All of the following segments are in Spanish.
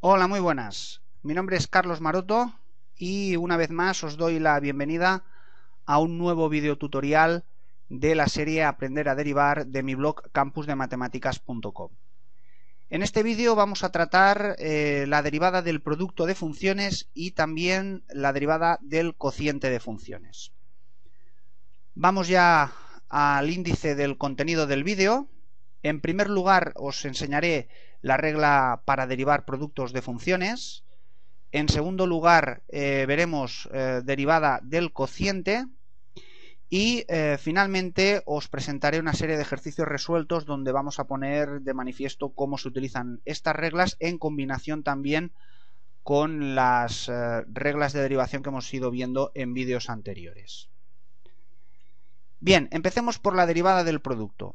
Hola, muy buenas. Mi nombre es Carlos Maroto y una vez más os doy la bienvenida a un nuevo video tutorial de la serie Aprender a derivar de mi blog campusdematematics.com. En este vídeo vamos a tratar la derivada del producto de funciones y también la derivada del cociente de funciones. Vamos ya al índice del contenido del vídeo. En primer lugar os enseñaré la regla para derivar productos de funciones. En segundo lugar veremos derivada del cociente. Y finalmente os presentaré una serie de ejercicios resueltos donde vamos a poner de manifiesto cómo se utilizan estas reglas en combinación también con las reglas de derivación que hemos ido viendo en vídeos anteriores. Bien, empecemos por la derivada del producto.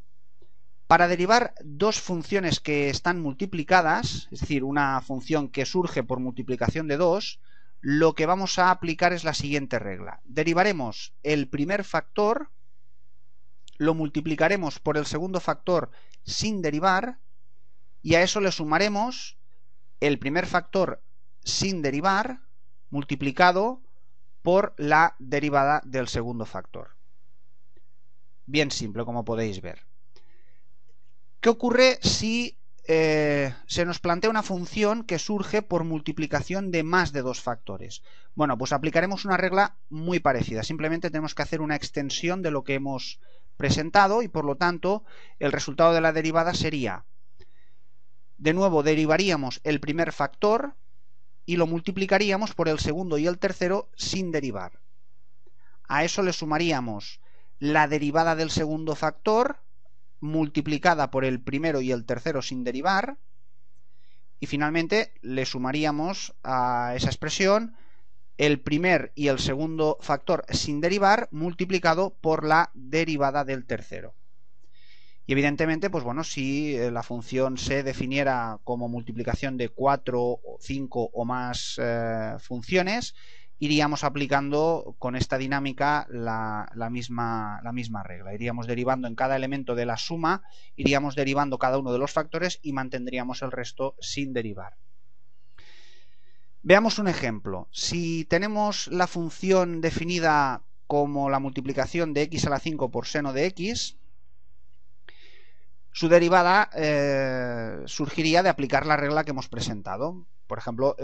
Para derivar dos funciones que están multiplicadas, es decir, una función que surge por multiplicación de 2, lo que vamos a aplicar es la siguiente regla. Derivaremos el primer factor, lo multiplicaremos por el segundo factor sin derivar, y a eso le sumaremos el primer factor sin derivar multiplicado por la derivada del segundo factor. Bien simple, como podéis ver. ¿Qué ocurre si se nos plantea una función que surge por multiplicación de más de dos factores? Bueno, pues aplicaremos una regla muy parecida. Simplemente tenemos que hacer una extensión de lo que hemos presentado y por lo tanto el resultado de la derivada sería, de nuevo derivaríamos el primer factor y lo multiplicaríamos por el segundo y el tercero sin derivar. A eso le sumaríamos la derivada del segundo factor multiplicada por el primero y el tercero sin derivar, y finalmente le sumaríamos a esa expresión el primer y el segundo factor sin derivar multiplicado por la derivada del tercero. Y evidentemente, pues bueno, si la función se definiera como multiplicación de 4, 5 o más funciones, iríamos aplicando con esta dinámica la misma regla. Iríamos derivando en cada elemento de la suma, iríamos derivando cada uno de los factores y mantendríamos el resto sin derivar. Veamos un ejemplo. Si tenemos la función definida como la multiplicación de x a la 5 por seno de x, su derivada surgiría de aplicar la regla que hemos presentado. Por ejemplo,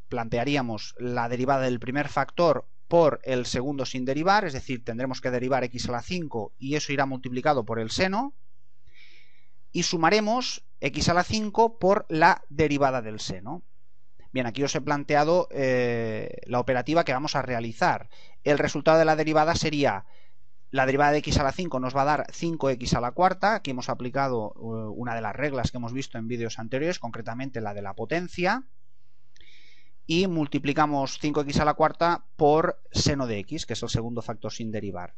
plantearíamos la derivada del primer factor por el segundo sin derivar, es decir, tendremos que derivar x a la 5 y eso irá multiplicado por el seno, y sumaremos x a la 5 por la derivada del seno. Bien, aquí os he planteado la operativa que vamos a realizar. El resultado de la derivada sería, la derivada de x a la 5 nos va a dar 5x a la cuarta. Aquí hemos aplicado una de las reglas que hemos visto en vídeos anteriores, concretamente la de la potencia, y multiplicamos 5x a la cuarta por seno de x, que es el segundo factor sin derivar.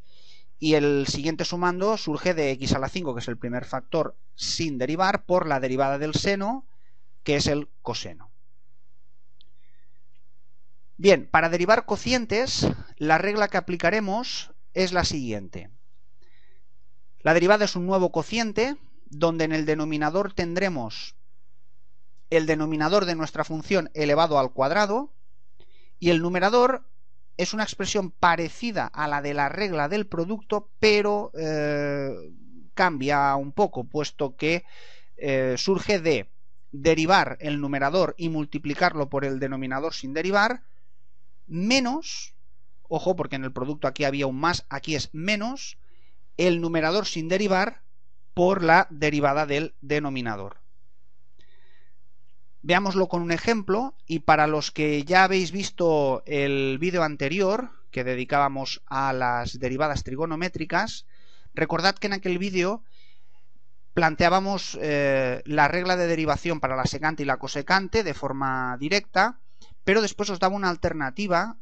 Y el siguiente sumando surge de x a la 5, que es el primer factor sin derivar, por la derivada del seno, que es el coseno. Bien, para derivar cocientes, la regla que aplicaremos es la siguiente. La derivada es un nuevo cociente, donde en el denominador tendremos el denominador de nuestra función elevado al cuadrado, y el numerador es una expresión parecida a la de la regla del producto, pero cambia un poco, puesto que surge de derivar el numerador y multiplicarlo por el denominador sin derivar, menos, ojo, porque en el producto aquí había un más, aquí es menos, el numerador sin derivar por la derivada del denominador. Veámoslo con un ejemplo, y para los que ya habéis visto el vídeo anterior que dedicábamos a las derivadas trigonométricas, recordad que en aquel vídeo planteábamos la regla de derivación para la secante y la cosecante de forma directa, pero después os daba una alternativa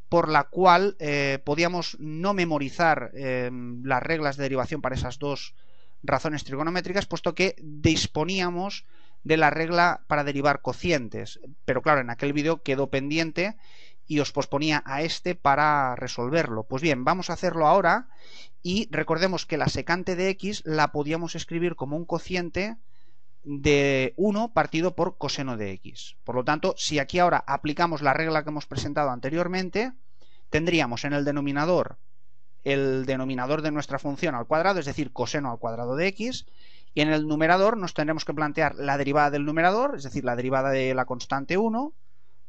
por la cual podíamos no memorizar las reglas de derivación para esas dos razones trigonométricas, puesto que disponíamos de la regla para derivar cocientes. Pero claro, en aquel vídeo quedó pendiente y os posponía a este para resolverlo. Pues bien, vamos a hacerlo ahora, y recordemos que la secante de x la podíamos escribir como un cociente de 1 partido por coseno de x. Por lo tanto, si aquí ahora aplicamos la regla que hemos presentado anteriormente, tendríamos en el denominador de nuestra función al cuadrado, es decir, coseno al cuadrado de x, y en el numerador nos tendremos que plantear la derivada del numerador, es decir, la derivada de la constante 1,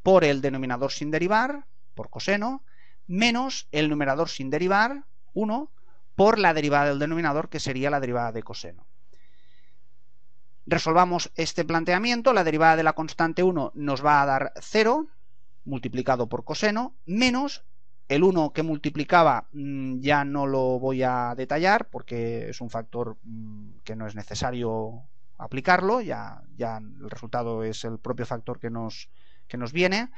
por el denominador sin derivar, por coseno, menos el numerador sin derivar, 1, por la derivada del denominador, que sería la derivada de coseno. Resolvamos este planteamiento. La derivada de la constante 1 nos va a dar 0 multiplicado por coseno, menos el 1 que multiplicaba, ya no lo voy a detallar porque es un factor que no es necesario aplicarlo, ya el resultado es el propio factor que nos viene,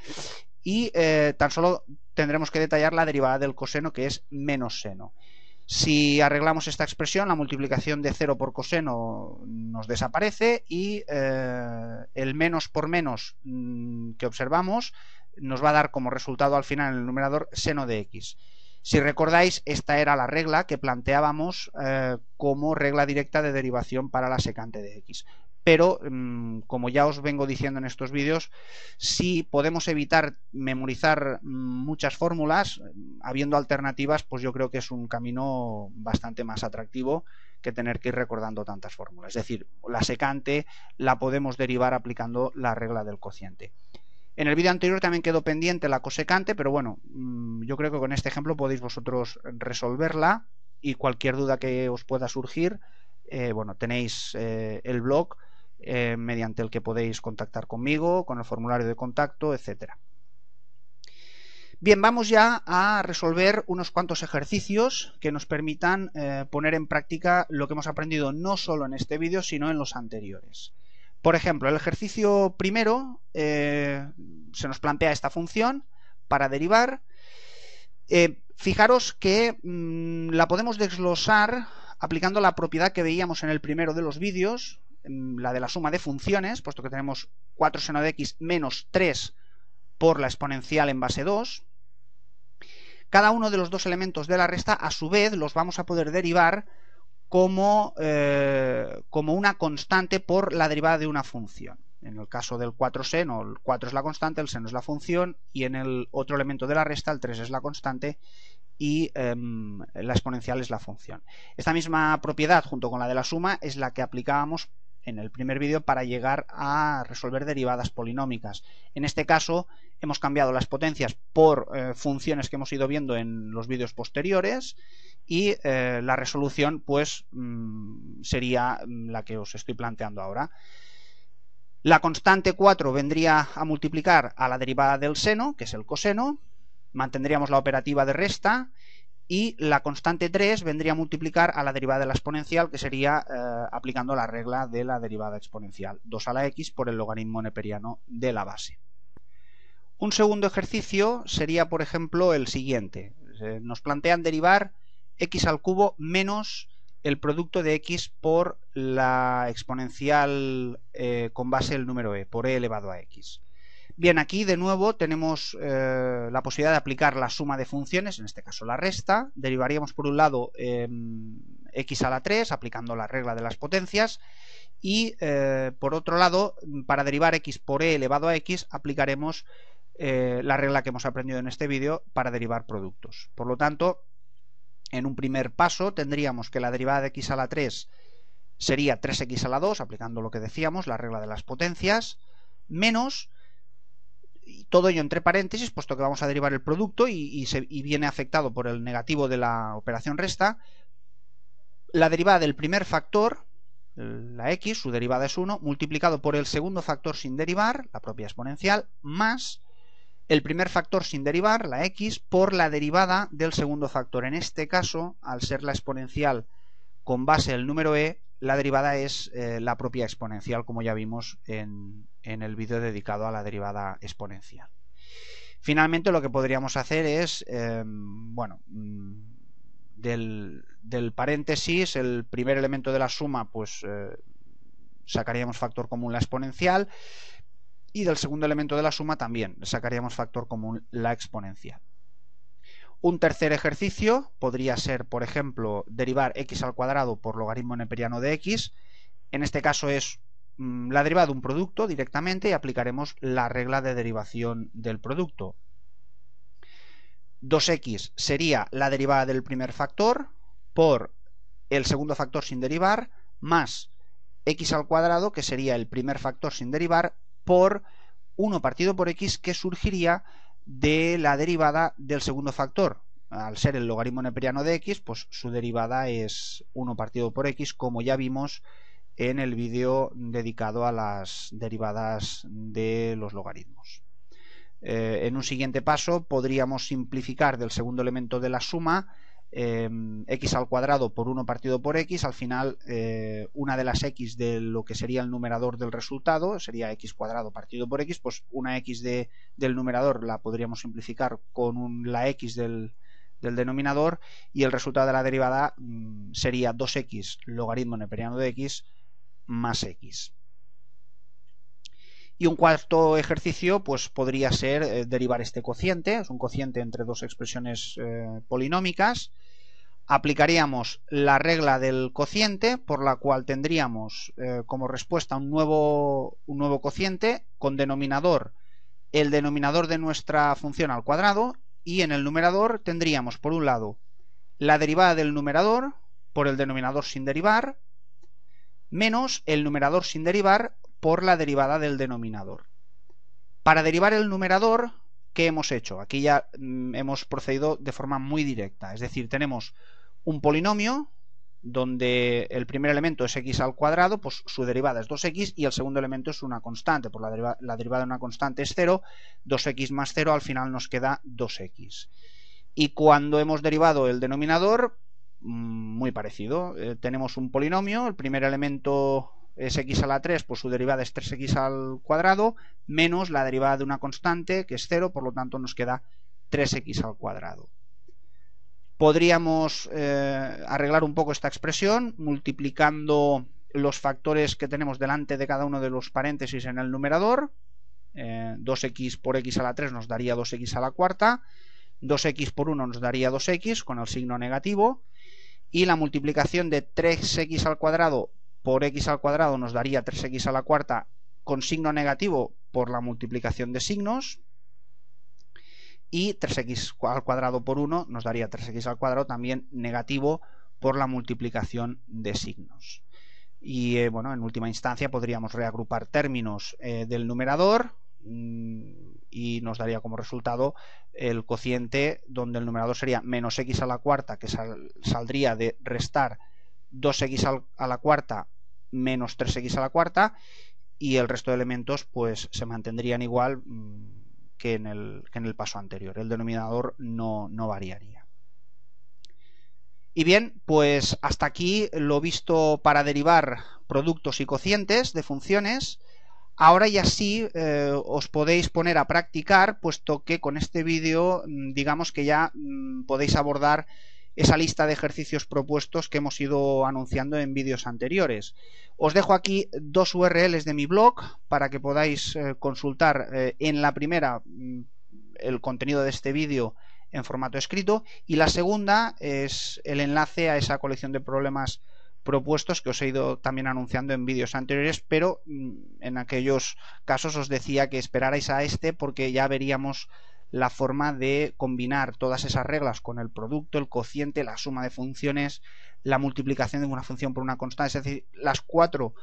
y tan solo tendremos que detallar la derivada del coseno, que es menos seno. Si arreglamos esta expresión, la multiplicación de 0 por coseno nos desaparece y el menos por menos que observamos nos va a dar como resultado al final en el numerador seno de x. Si recordáis, esta era la regla que planteábamos como regla directa de derivación para la secante de x. Pero, como ya os vengo diciendo en estos vídeos, si podemos evitar memorizar muchas fórmulas, habiendo alternativas, pues yo creo que es un camino bastante más atractivo que tener que ir recordando tantas fórmulas. Es decir, la secante la podemos derivar aplicando la regla del cociente. En el vídeo anterior también quedó pendiente la cosecante, pero bueno, yo creo que con este ejemplo podéis vosotros resolverla, y cualquier duda que os pueda surgir, bueno, tenéis el blog mediante el que podéis contactar conmigo, con el formulario de contacto, etcétera. Bien, vamos ya a resolver unos cuantos ejercicios que nos permitan poner en práctica lo que hemos aprendido no solo en este vídeo, sino en los anteriores. Por ejemplo, el ejercicio primero se nos plantea esta función para derivar. Fijaros que la podemos desglosar aplicando la propiedad que veíamos en el primero de los vídeos, la de la suma de funciones, puesto que tenemos 4 seno de x menos 3 por la exponencial en base 2. Cada uno de los dos elementos de la resta, a su vez, los vamos a poder derivar como una constante por la derivada de una función. En el caso del 4 seno, el 4 es la constante, el seno es la función, y en el otro elemento de la resta, el 3 es la constante y la exponencial es la función. Esta misma propiedad, junto con la de la suma, es la que aplicábamos en el primer vídeo para llegar a resolver derivadas polinómicas. En este caso hemos cambiado las potencias por funciones que hemos ido viendo en los vídeos posteriores, y la resolución pues sería la que os estoy planteando ahora. La constante 4 vendría a multiplicar a la derivada del seno, que es el coseno, mantendríamos la operativa de resta, y la constante 3 vendría a multiplicar a la derivada de la exponencial, que sería aplicando la regla de la derivada exponencial, 2 a la x por el logaritmo neperiano de la base. Un segundo ejercicio sería, por ejemplo, el siguiente. Nos plantean derivar x al cubo menos el producto de x por la exponencial con base el número e, por e elevado a x. Bien, aquí de nuevo tenemos la posibilidad de aplicar la suma de funciones, en este caso la resta. Derivaríamos por un lado x a la 3 aplicando la regla de las potencias, y por otro lado, para derivar x por e elevado a x aplicaremos la regla que hemos aprendido en este vídeo para derivar productos. Por lo tanto, en un primer paso tendríamos que la derivada de x a la 3 sería 3x a la 2, aplicando lo que decíamos, la regla de las potencias, menos, todo ello entre paréntesis, puesto que vamos a derivar el producto y viene afectado por el negativo de la operación resta, la derivada del primer factor, la x, su derivada es 1, multiplicado por el segundo factor sin derivar, la propia exponencial, más el primer factor sin derivar, la x, por la derivada del segundo factor. En este caso, al ser la exponencial con base el número e, la derivada es la propia exponencial, como ya vimos en el vídeo dedicado a la derivada exponencial. Finalmente, lo que podríamos hacer es, bueno, del paréntesis, el primer elemento de la suma, pues sacaríamos factor común la exponencial, y del segundo elemento de la suma también sacaríamos factor común la exponencial. Un tercer ejercicio podría ser, por ejemplo, derivar x al cuadrado por logaritmo neperiano de x. En este caso es la derivada de un producto directamente y aplicaremos la regla de derivación del producto. 2x sería la derivada del primer factor por el segundo factor sin derivar, más x al cuadrado, que sería el primer factor sin derivar, por 1 partido por x, que surgiría de la derivada del segundo factor. Al ser el logaritmo neperiano de x, pues su derivada es 1 partido por x, como ya vimos en el vídeo dedicado a las derivadas de los logaritmos. En un siguiente paso podríamos simplificar del segundo elemento de la suma x al cuadrado por 1 partido por x. Al final una de las x de lo que sería el numerador del resultado sería x cuadrado partido por x, pues una x del numerador la podríamos simplificar con la x del denominador, y el resultado de la derivada sería 2x logaritmo neperiano de x más x. Y un cuarto ejercicio pues podría ser derivar este cociente. Es un cociente entre dos expresiones polinómicas. Aplicaríamos la regla del cociente, por la cual tendríamos como respuesta un nuevo cociente con denominador el denominador de nuestra función al cuadrado, y en el numerador tendríamos por un lado la derivada del numerador por el denominador sin derivar, menos el numerador sin derivar por la derivada del denominador. Para derivar el numerador, ¿qué hemos hecho? Aquí ya hemos procedido de forma muy directa, es decir, tenemos un polinomio donde el primer elemento es x al cuadrado, pues su derivada es 2x, y el segundo elemento es una constante, por la derivada de una constante es 0, 2x más 0, al final nos queda 2x. Y cuando hemos derivado el denominador, muy parecido, tenemos un polinomio, el primer elemento es x a la 3, pues su derivada es 3x al cuadrado, menos la derivada de una constante, que es 0, por lo tanto nos queda 3x al cuadrado. Podríamos arreglar un poco esta expresión multiplicando los factores que tenemos delante de cada uno de los paréntesis en el numerador. 2x por x a la 3 nos daría 2x a la cuarta, 2x por 1 nos daría 2x con el signo negativo, y la multiplicación de 3x al cuadrado por x al cuadrado nos daría 3x a la cuarta con signo negativo por la multiplicación de signos, y 3x al cuadrado por 1 nos daría 3x al cuadrado también negativo por la multiplicación de signos. Y bueno, en última instancia podríamos reagrupar términos del numerador y nos daría como resultado el cociente, donde el numerador sería menos x a la cuarta, que saldría de restar 2x a la cuarta menos 3x a la cuarta, y el resto de elementos pues se mantendrían igual que en el paso anterior. El denominador no variaría. Y bien, pues hasta aquí lo visto para derivar productos y cocientes de funciones. Ahora ya sí os podéis poner a practicar, puesto que con este vídeo digamos que ya podéis abordar esa lista de ejercicios propuestos que hemos ido anunciando en vídeos anteriores. Os dejo aquí dos URLs de mi blog para que podáis consultar en la primera el contenido de este vídeo en formato escrito, y la segunda es el enlace a esa colección de problemas propuestos que os he ido también anunciando en vídeos anteriores, pero en aquellos casos os decía que esperarais a este porque ya veríamos la forma de combinar todas esas reglas con el producto, el cociente, la suma de funciones, la multiplicación de una función por una constante, es decir, las 4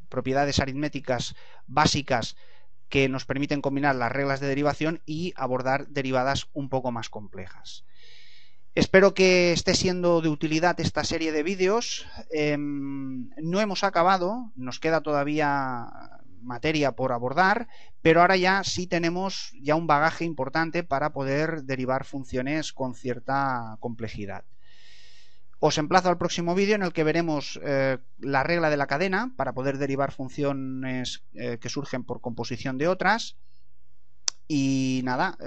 propiedades aritméticas básicas que nos permiten combinar las reglas de derivación y abordar derivadas un poco más complejas. Espero que esté siendo de utilidad esta serie de vídeos. No hemos acabado, nos queda todavía materia por abordar, pero ahora ya sí tenemos ya un bagaje importante para poder derivar funciones con cierta complejidad. Os emplazo al próximo vídeo en el que veremos la regla de la cadena para poder derivar funciones que surgen por composición de otras. Y nada,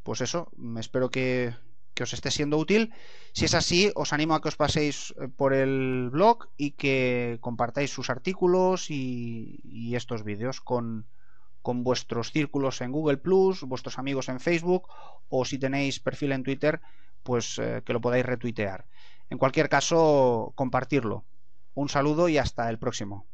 pues eso, espero que os esté siendo útil. Si es así, os animo a que os paséis por el blog y que compartáis sus artículos y estos vídeos con vuestros círculos en Google+, vuestros amigos en Facebook, o si tenéis perfil en Twitter, pues que lo podáis retuitear. En cualquier caso, compartirlo. Un saludo y hasta el próximo.